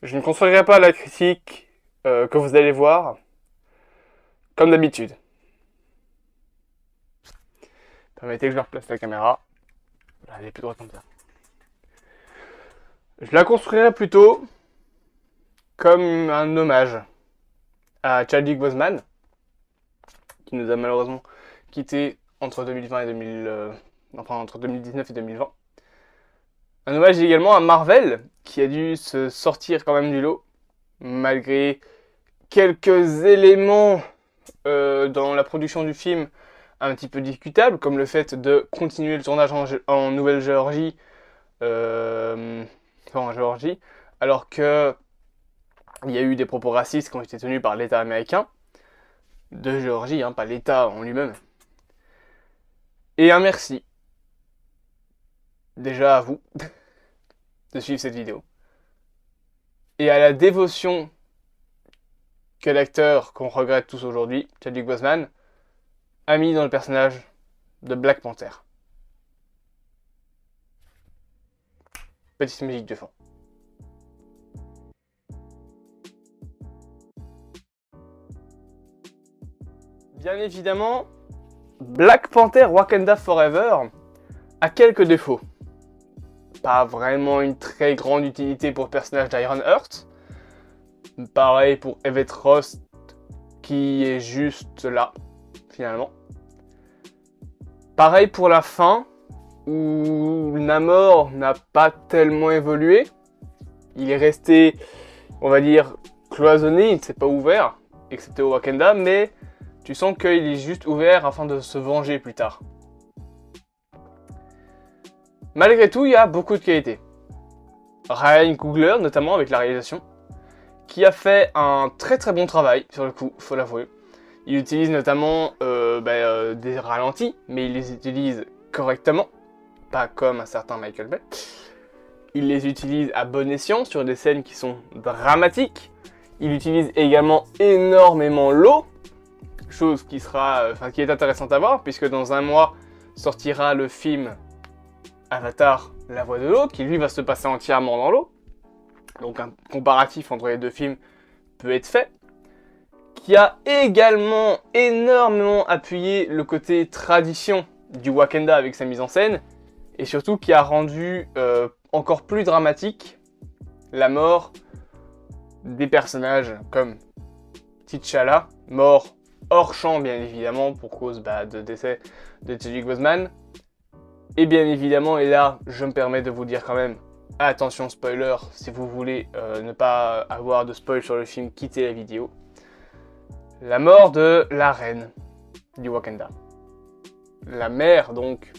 Je ne construirai pas la critique que vous allez voir, comme d'habitude. Permettez que je replace la caméra. Elle est plus droite comme ça. Je la construirai plutôt comme un hommage à Chadwick Boseman, qui nous a malheureusement quitté entre 2020 et entre 2019 et 2020. Un hommage également à Marvel, qui a dû se sortir quand même du lot, malgré quelques éléments dans la production du film un petit peu discutables, comme le fait de continuer le tournage en Nouvelle-Géorgie, en Géorgie, alors que il y a eu des propos racistes qui ont été tenus par l'État américain de Géorgie, hein, pas l'État en lui-même. Et un merci déjà à vous de suivre cette vidéo et à la dévotion que l'acteur qu'on regrette tous aujourd'hui, Chadwick Boseman, a mis dans le personnage de Black Panther. Petite musique de fond. Bien évidemment, Black Panther Wakanda Forever a quelques défauts. Pas vraiment une très grande utilité pour le personnage d'Iron Heart. Pareil pour Everett Ross, qui est juste là, finalement. Pareil pour la fin, où Namor n'a pas tellement évolué. Il est resté, on va dire, cloisonné, il ne s'est pas ouvert, excepté au Wakanda, mais tu sens qu'il est juste ouvert afin de se venger plus tard. Malgré tout, il y a beaucoup de qualités. Ryan Coogler, notamment avec la réalisation, qui a fait un très très bon travail sur le coup, faut l'avouer. Il utilise notamment des ralentis, mais il les utilise correctement, pas comme un certain Michael Bay. Il les utilise à bon escient sur des scènes qui sont dramatiques. Il utilise également énormément l'eau, chose qui est intéressante à voir, puisque dans un mois sortira le film Avatar, la voix de l'eau, qui lui va se passer entièrement dans l'eau. Donc un comparatif entre les deux films peut être fait. Qui a également énormément appuyé le côté tradition du Wakanda avec sa mise en scène. Et surtout qui a rendu encore plus dramatique la mort des personnages comme T'Challa, mort hors champ bien évidemment pour cause de décès de Chadwick Boseman. Et bien évidemment, et là je me permets de vous dire quand même, attention spoiler, si vous voulez ne pas avoir de spoil sur le film, quittez la vidéo. La mort de la reine du Wakanda. La mère donc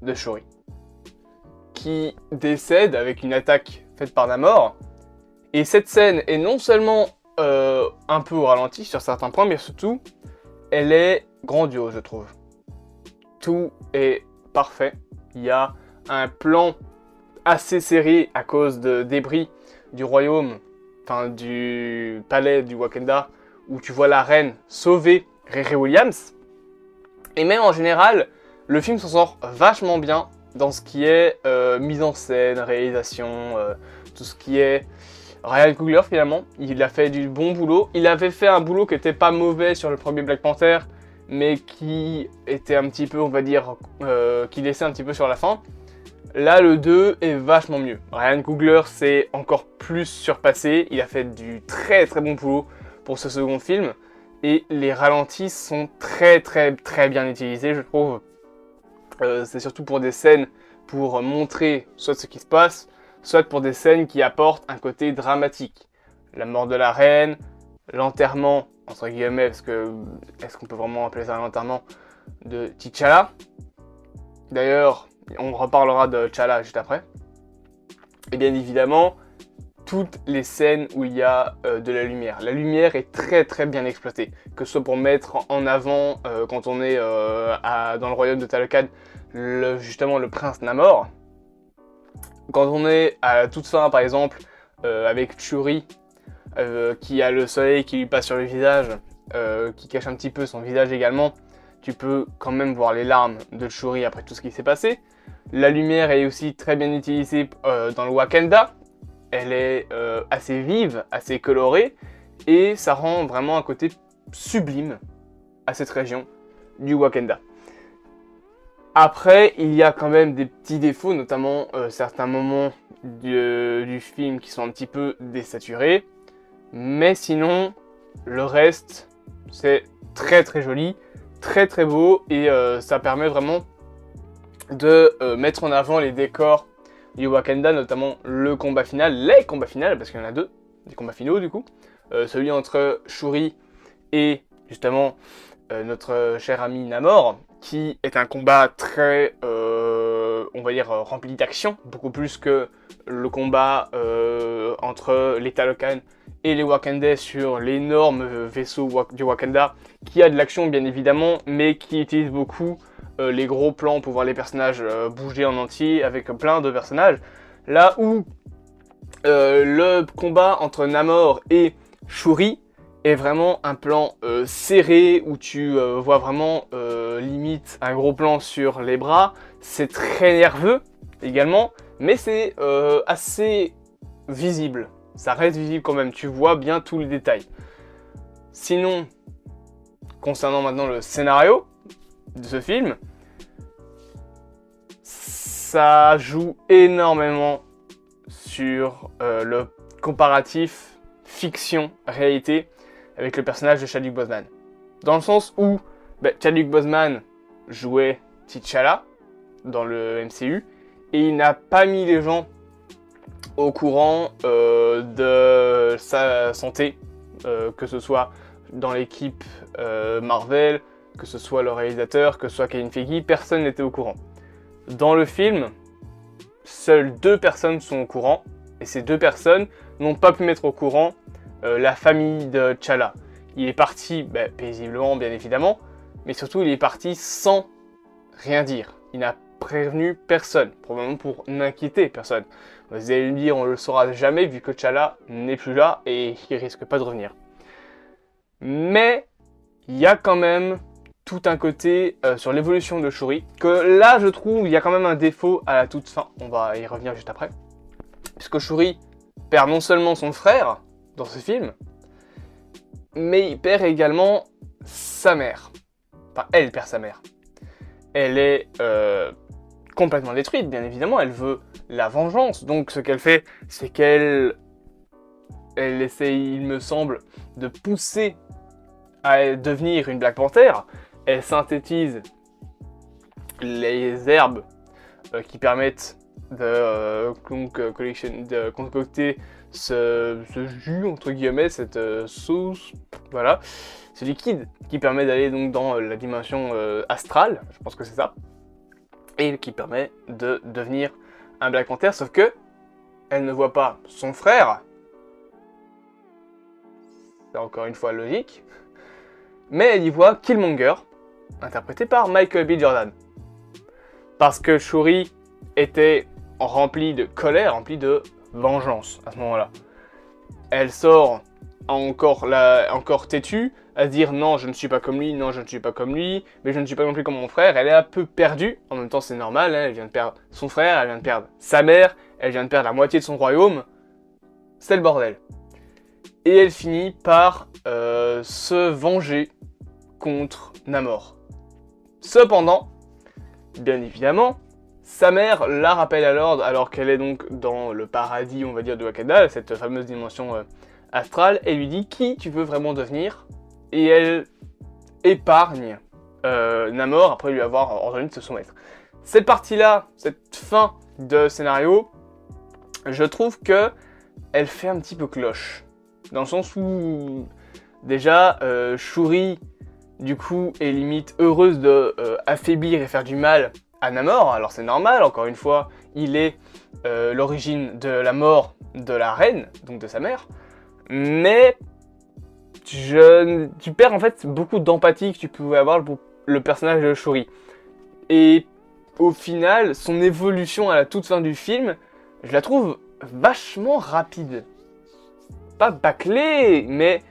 de Shuri. Qui décède avec une attaque faite par Namor. Et cette scène est non seulement un peu au ralenti sur certains points, mais surtout, elle est grandiose, je trouve. Tout est parfait. Il y a un plan assez serré à cause de débris du royaume, enfin du palais du Wakanda, où tu vois la reine sauver Riri Williams. Et même en général, le film s'en sort vachement bien dans ce qui est mise en scène, réalisation, tout ce qui est Ryan Coogler finalement. Il a fait du bon boulot. Il avait fait un boulot qui n'était pas mauvais sur le premier Black Panther, mais qui était un petit peu, on va dire, qui laissait un petit peu sur la fin. Là, le 2 est vachement mieux. Ryan Coogler s'est encore plus surpassé. Il a fait du très très bon boulot pour ce second film. Et les ralentis sont très très très bien utilisés, je trouve. C'est surtout pour des scènes pour montrer soit ce qui se passe, soit pour des scènes qui apportent un côté dramatique. La mort de la reine, l'enterrement, entre guillemets, parce que est-ce qu'on peut vraiment appeler ça un enterrement, de T'Challa. D'ailleurs, on reparlera de T'Challa juste après. Et bien évidemment, toutes les scènes où il y a de la lumière. La lumière est très très bien exploitée, que ce soit pour mettre en avant, quand on est dans le royaume de Talokan, justement le prince Namor. Quand on est à la toute fin, par exemple, avec Shuri, qui a le soleil qui lui passe sur le visage, qui cache un petit peu son visage également, tu peux quand même voir les larmes de Shuri après tout ce qui s'est passé. La lumière est aussi très bien utilisée dans le Wakanda. elle est assez vive, assez colorée, et ça rend vraiment un côté sublime à cette région du Wakanda. Après, il y a quand même des petits défauts, notamment certains moments du film qui sont un petit peu désaturés. Mais sinon, le reste, c'est très très joli, très très beau, et ça permet vraiment de mettre en avant les décors du Wakanda, notamment le combat final, les combats finaux, parce qu'il y en a deux, des combats finaux du coup. Celui entre Shuri et justement notre cher ami Namor, qui est un combat très, on va dire, rempli d'action, beaucoup plus que le combat entre les Talokan et les Wakandais sur l'énorme vaisseau du Wakanda, qui a de l'action bien évidemment, mais qui utilise beaucoup les gros plans pour voir les personnages bouger en entier, avec plein de personnages. Là où le combat entre Namor et Shuri est vraiment un plan serré, où tu vois vraiment limite un gros plan sur les bras. C'est très nerveux également, mais c'est assez visible. Ça reste visible quand même, tu vois bien tous les détails. Sinon, concernant maintenant le scénario de ce film, ça joue énormément sur le comparatif fiction-réalité avec le personnage de Chadwick Boseman. Dans le sens où Chadwick Boseman jouait T'Challa dans le MCU, et il n'a pas mis les gens au courant de sa santé, que ce soit dans l'équipe Marvel, que ce soit le réalisateur, que ce soit Kevin Feige, personne n'était au courant. Dans le film, seules 2 personnes sont au courant, et ces 2 personnes n'ont pas pu mettre au courant la famille de T'Challa. Il est parti paisiblement bien évidemment, mais surtout il est parti sans rien dire. Il n'a prévenu personne, probablement pour n'inquiéter personne. Vous allez me dire, on ne le saura jamais vu que T'Challa n'est plus là et il risque pas de revenir. Mais il y a quand même tout un côté sur l'évolution de Shuri, que là je trouve il y a quand même un défaut à la toute fin. On va y revenir juste après. Puisque Shuri perd non seulement son frère dans ce film, mais il perd également sa mère. Enfin, elle perd sa mère. Elle est complètement détruite, bien évidemment. Elle veut la vengeance. Donc, ce qu'elle fait, c'est qu'elle essaye, il me semble, de pousser à devenir une Black Panther. Elle synthétise les herbes qui permettent de concocter ce jus, entre guillemets, cette sauce, voilà, ce liquide qui permet d'aller donc dans la dimension astrale, je pense que c'est ça, et qui permet de devenir un Black Panther, sauf que elle ne voit pas son frère, c'est encore une fois logique, mais elle y voit Killmonger, interprété par Michael B. Jordan, parce que Shuri était remplie de colère, remplie de vengeance à ce moment-là. Elle sort encore têtue, à se dire non, je ne suis pas comme lui, non, je ne suis pas comme lui, mais je ne suis pas non plus comme mon frère. Elle est un peu perdue, en même temps c'est normal, hein, elle vient de perdre son frère, elle vient de perdre sa mère, elle vient de perdre la moitié de son royaume, c'est le bordel. Et elle finit par se venger contre Namor. Cependant, bien évidemment, sa mère la rappelle alors qu'elle est donc dans le paradis, on va dire, de Wakanda, cette fameuse dimension astrale, et lui dit qui tu veux vraiment devenir, et elle épargne Namor après lui avoir ordonné de se soumettre. Cette partie-là, cette fin de scénario, je trouve que elle fait un petit peu cloche, dans le sens où déjà Shuri du coup est limite heureuse de affaiblir et faire du mal à Namor. Alors c'est normal, encore une fois, il est l'origine de la mort de la reine, donc de sa mère, mais tu perds en fait beaucoup d'empathie que tu pouvais avoir pour le personnage de Shuri. Et au final, son évolution à la toute fin du film, je la trouve vachement rapide. Pas bâclée, mais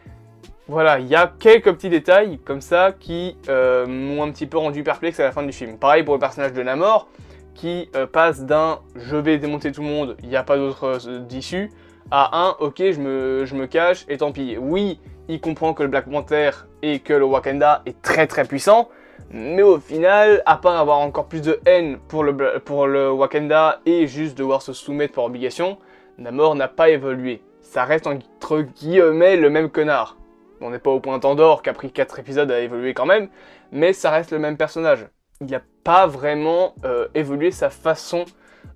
voilà, il y a quelques petits détails comme ça qui m'ont un petit peu rendu perplexe à la fin du film. Pareil pour le personnage de Namor, qui passe d'un « je vais démonter tout le monde, il n'y a pas d'autre d'issue » à un ok je me cache et tant pis. Oui, il comprend que le Black Panther et que le Wakanda est très très puissant, mais au final, à part avoir encore plus de haine pour le Wakanda et juste devoir se soumettre par obligation, Namor n'a pas évolué. Ça reste entre guillemets le même connard. On n'est pas au point d'Andorre qui a pris 4 épisodes à évoluer quand même, mais ça reste le même personnage. Il n'a pas vraiment évolué sa façon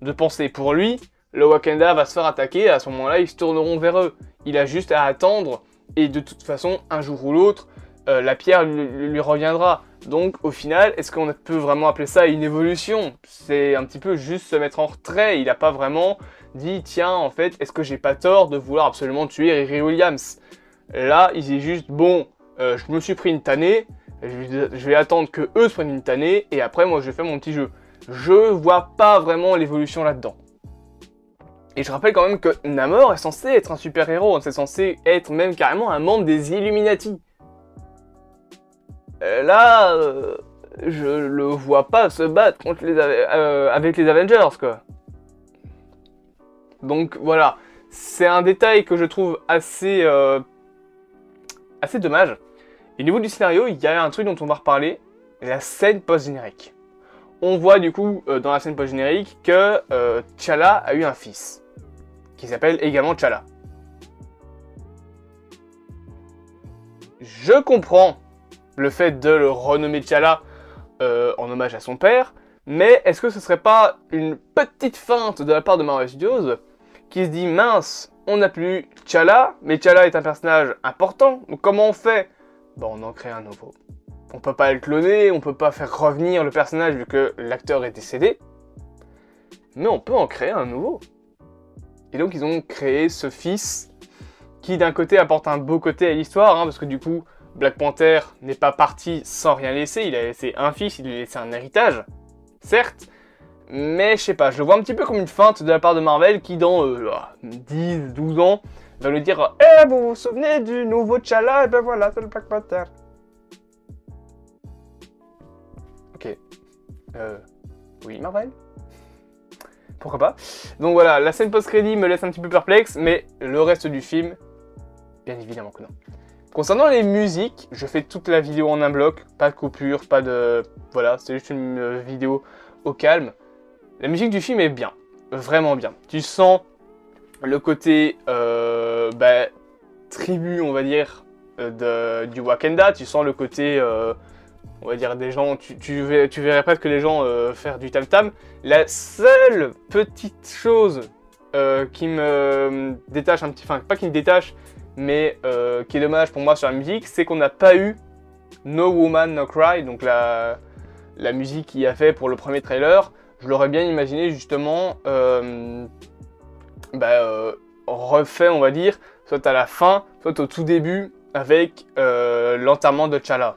de penser. Pour lui, le Wakanda va se faire attaquer, et à ce moment-là, ils se tourneront vers eux. Il a juste à attendre, et de toute façon, un jour ou l'autre, la pierre lui reviendra. Donc, au final, est-ce qu'on peut vraiment appeler ça une évolution? C'est un petit peu juste se mettre en retrait. Il n'a pas vraiment dit, tiens, en fait, est-ce que j'ai pas tort de vouloir absolument tuer Riri Williams? Là, il dit juste, bon, je me suis pris une tannée, je vais attendre que eux se prennent une tannée, et après, moi, je fais mon petit jeu. Je vois pas vraiment l'évolution là-dedans. Et je rappelle quand même que Namor est censé être un super-héros, c'est censé être même carrément un membre des Illuminati. Là, je le vois pas se battre contre avec les Avengers, quoi. Donc voilà, c'est un détail que je trouve assez dommage. Et au niveau du scénario, il y a un truc dont on va reparler, la scène post-générique. On voit du coup dans la scène post-générique que T'Challa a eu un fils, qui s'appelle également T'Challa. Je comprends le fait de le renommer T'Challa en hommage à son père, mais est-ce que ce serait pas une petite feinte de la part de Marvel Studios qui se dit mince, on n'a plus T'Challa, mais T'Challa est un personnage important, donc comment on fait? Bon, on en crée un nouveau. On peut pas le cloner, on peut pas faire revenir le personnage vu que l'acteur est décédé, mais on peut en créer un nouveau. Et donc ils ont créé ce fils qui d'un côté apporte un beau côté à l'histoire, hein, parce que du coup Black Panther n'est pas parti sans rien laisser, il a laissé un fils, il a laissé un héritage, certes, mais je sais pas, je le vois un petit peu comme une feinte de la part de Marvel qui dans 10, 12 ans va lui dire « Eh, vous vous souvenez du nouveau T'Challa? Et ben voilà, c'est le Black Panther. » Ok. Oui, Marvel? Pourquoi pas. Donc voilà, la scène post-crédit me laisse un petit peu perplexe, mais le reste du film, bien évidemment que non. Concernant les musiques, je fais toute la vidéo en un bloc, pas de coupure, pas de... Voilà, c'est juste une vidéo au calme. La musique du film est bien, vraiment bien. Tu sens le côté tribu, on va dire, du Wakanda, tu sens le côté... on va dire des gens, tu verrais presque les gens faire du tam-tam. La seule petite chose qui me détache un petit... Enfin, pas qui me détache, mais qui est dommage pour moi sur la musique, c'est qu'on n'a pas eu No Woman No Cry, donc la musique qu'il a fait pour le premier trailer. Je l'aurais bien imaginé justement refait, on va dire, soit à la fin, soit au tout début, avec l'enterrement de T'Challa.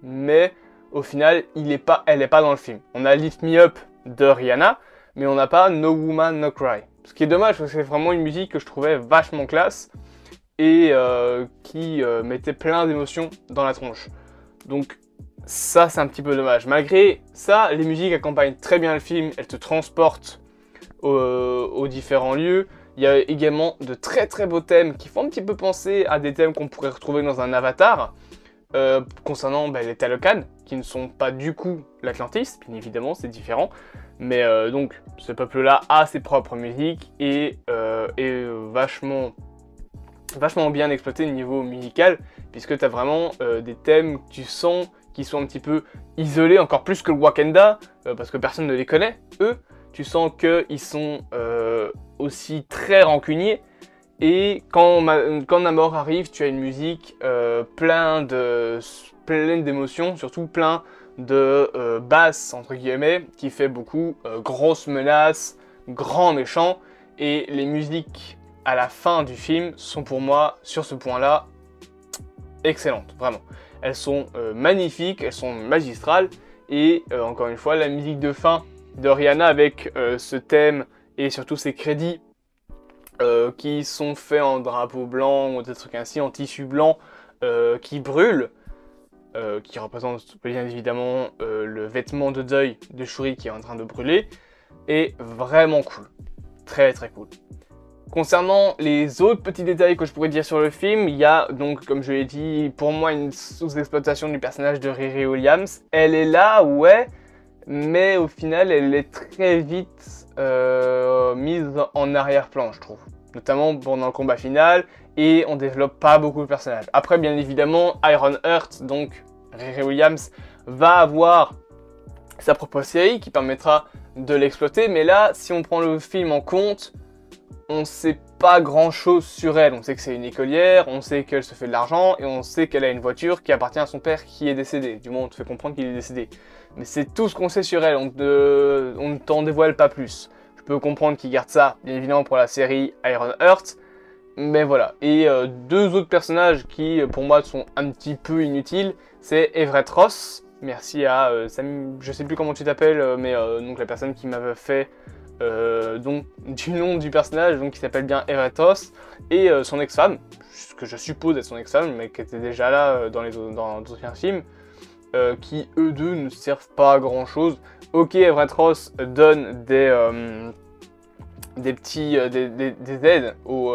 Mais au final, elle n'est pas dans le film. On a Lift Me Up de Rihanna, mais on n'a pas No Woman No Cry. Ce qui est dommage, parce que c'est vraiment une musique que je trouvais vachement classe et qui mettait plein d'émotions dans la tronche. Donc ça, c'est un petit peu dommage. Malgré ça, les musiques accompagnent très bien le film, elles te transportent aux différents lieux. Il y a également de très très beaux thèmes qui font un petit peu penser à des thèmes qu'on pourrait retrouver dans un Avatar. Concernant les Talokan, qui ne sont pas du coup l'Atlantis, bien évidemment, c'est différent. Mais donc, ce peuple-là a ses propres musiques et est vachement bien exploité au niveau musical, puisque tu as vraiment des thèmes que tu sens qui sont un petit peu isolés, encore plus que le Wakanda, parce que personne ne les connaît, eux. Tu sens qu'ils sont aussi très rancuniers. Et quand Namor arrive, tu as une musique pleine d'émotions, surtout plein de basses, entre guillemets, qui fait beaucoup grosse menace, grand méchant. Et les musiques à la fin du film sont pour moi, sur ce point-là, excellentes, vraiment. Elles sont magnifiques, elles sont magistrales. Et encore une fois, la musique de fin de Rihanna avec ce thème et surtout ses crédits qui sont faits en drapeau blanc ou des trucs ainsi, en tissu blanc qui brûle, qui représente bien évidemment le vêtement de deuil de Shuri qui est en train de brûler, est vraiment cool. Très très cool. Concernant les autres petits détails que je pourrais dire sur le film, il y a donc, comme je l'ai dit, pour moi une sous-exploitation du personnage de Riri Williams. Elle est là, ouais, mais au final elle est très vite mise en arrière-plan, je trouve. Notamment pendant le combat final, et on développe pas beaucoup le personnage. Après, bien évidemment, Ironheart, donc Riri Williams, va avoir sa propre série qui permettra de l'exploiter, mais là, si on prend le film en compte, on sait pas grand chose sur elle. On sait que c'est une écolière, on sait qu'elle se fait de l'argent et on sait qu'elle a une voiture qui appartient à son père qui est décédé. Du moins, on te fait comprendre qu'il est décédé. Mais c'est tout ce qu'on sait sur elle, on ne t'en dévoile pas plus. Je peux comprendre qu'ils gardent ça, bien évidemment, pour la série Ironheart. Mais voilà. Et deux autres personnages qui, pour moi, sont un petit peu inutiles, c'est Everett Ross. Merci à Sam, je sais plus comment tu t'appelles, mais donc la personne qui m'avait fait donc du nom du personnage, donc qui s'appelle bien Everett Ross, et son ex-femme, ce que je suppose être son ex-femme, mais qui était déjà là dans d'autres films, qui eux deux ne servent pas à grand chose. Ok, Everett Ross donne des aides au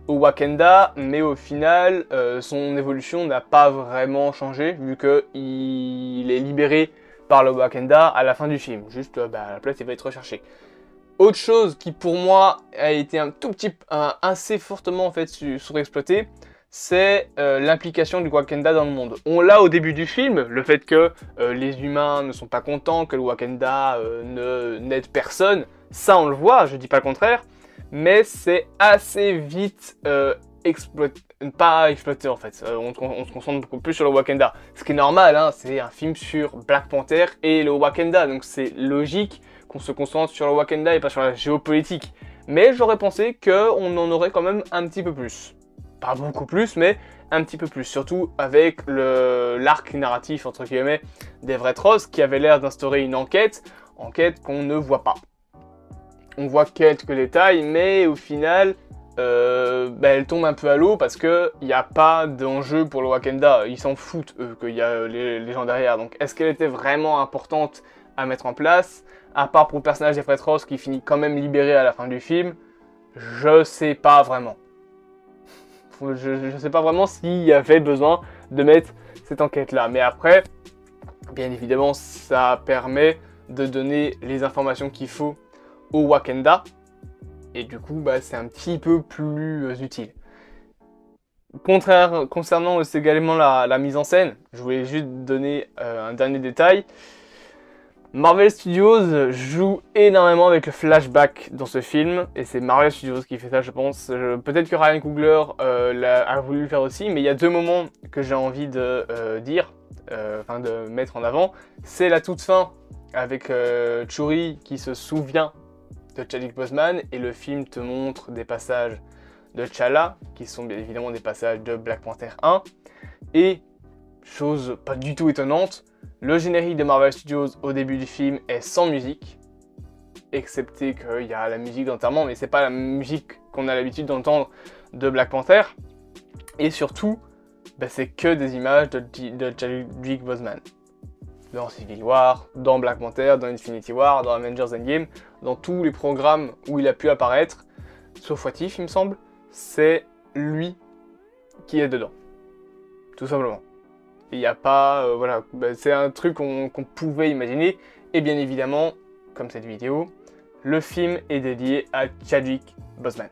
Wakanda, mais au final, son évolution n'a pas vraiment changé, vu qu'il est libéré par le Wakanda à la fin du film. Juste, à la place, il va être recherché. Autre chose qui, pour moi, a été un tout petit assez fortement en fait surexploité, c'est l'implication du Wakanda dans le monde. On l'a au début du film, le fait que les humains ne sont pas contents, que le Wakanda n'aide personne. Ça, on le voit, je dis pas le contraire, mais c'est assez vite pas exploité en fait. On se concentre beaucoup plus sur le Wakanda. Ce qui est normal, hein, c'est un film sur Black Panther et le Wakanda, donc c'est logique qu'on se concentre sur le Wakanda et pas sur la géopolitique. Mais j'aurais pensé qu'on en aurait quand même un petit peu plus. Pas beaucoup plus, mais un petit peu plus. Surtout avec l'arc narratif, entre guillemets, d'Everett Ross, qui avait l'air d'instaurer une enquête qu'on ne voit pas. On voit quelques détails, mais au final, elle tombe un peu à l'eau parce qu'il n'y a pas d'enjeu pour le Wakanda. Ils s'en foutent, eux, qu'il y a les gens derrière. Donc, est-ce qu'elle était vraiment importante à mettre en place? À part pour le personnage d'Everett Ross qui finit quand même libéré à la fin du film, je sais pas vraiment. Je sais pas vraiment s'il y avait besoin de mettre cette enquête-là. Mais après, bien évidemment, ça permet de donner les informations qu'il faut au Wakanda. Et du coup, c'est un petit peu plus utile. Concernant également la mise en scène, je voulais juste donner un dernier détail. Marvel Studios joue énormément avec le flashback dans ce film, et c'est Marvel Studios qui fait ça, je pense. Peut-être que Ryan Coogler a voulu le faire aussi, mais il y a deux moments que j'ai envie de de mettre en avant. C'est la toute fin, avec Shuri qui se souvient de Chadwick Boseman, et le film te montre des passages de T'Challa, qui sont bien évidemment des passages de Black Panther 1, et, chose pas du tout étonnante, le générique de Marvel Studios au début du film est sans musique, excepté qu'il y a la musique d'enterrement, mais c'est pas la musique qu'on a l'habitude d'entendre de Black Panther. Et surtout, c'est que des images de Chadwick Boseman. Dans Civil War, dans Black Panther, dans Infinity War, dans Avengers Endgame, dans tous les programmes où il a pu apparaître, sauf What If, il me semble, c'est lui qui est dedans. Tout simplement. Il n'y a pas, c'est un truc qu'on pouvait imaginer. Et bien évidemment, comme cette vidéo, le film est dédié à Chadwick Boseman.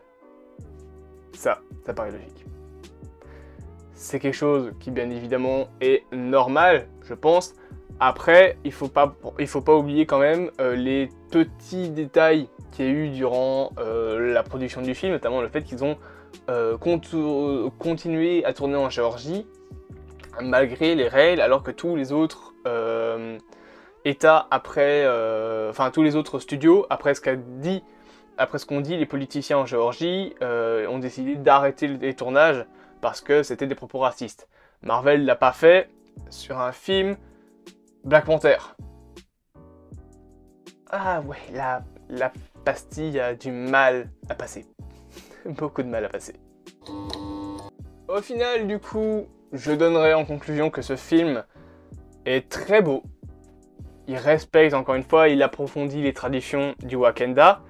Ça paraît logique. C'est quelque chose qui bien évidemment est normal, je pense. Après, il faut pas oublier quand même les petits détails qu'il y a eu durant la production du film, notamment le fait qu'ils ont continué à tourner en Géorgie, malgré les règles, alors que tous les autres États tous les autres studios, après ce qu'ont dit les politiciens en Géorgie, ont décidé d'arrêter les tournages parce que c'était des propos racistes. Marvel l'a pas fait sur un film Black Panther. Ah ouais, la pastille a du mal à passer. Beaucoup de mal à passer. Au final, du coup, je donnerai en conclusion que ce film est très beau. Il respecte, encore une fois, il approfondit les traditions du Wakanda.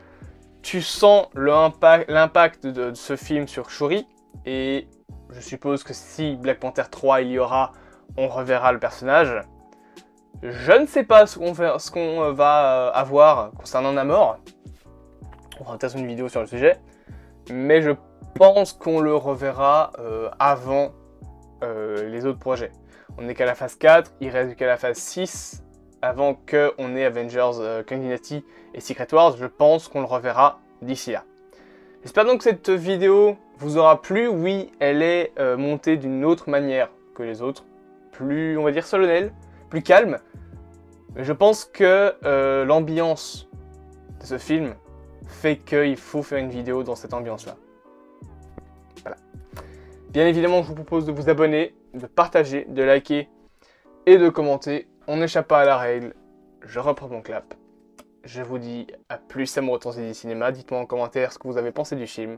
tu sens l'impact de ce film sur Shuri, et je suppose que si Black Panther 3 il y aura, on reverra le personnage. Je ne sais pas ce qu'on va avoir concernant Namor. On fera peut-être une vidéo sur le sujet. Mais je pense qu'on le reverra avant les autres projets. On n'est qu'à la phase 4, il reste qu'à la phase 6 avant qu'on ait Avengers, Kang Dynasty et Secret Wars. Je pense qu'on le reverra d'ici là. J'espère donc que cette vidéo vous aura plu. Oui, elle est montée d'une autre manière que les autres. Plus, on va dire, solennelle, plus calme. Mais je pense que l'ambiance de ce film fait qu'il faut faire une vidéo dans cette ambiance-là. Voilà. Bien évidemment, je vous propose de vous abonner, de partager, de liker et de commenter. On n'échappe pas à la règle. Je reprends mon clap. Je vous dis à plus, amoureux du cinéma. Dites-moi en commentaire ce que vous avez pensé du film.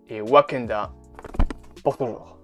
Et Wakanda pour toujours.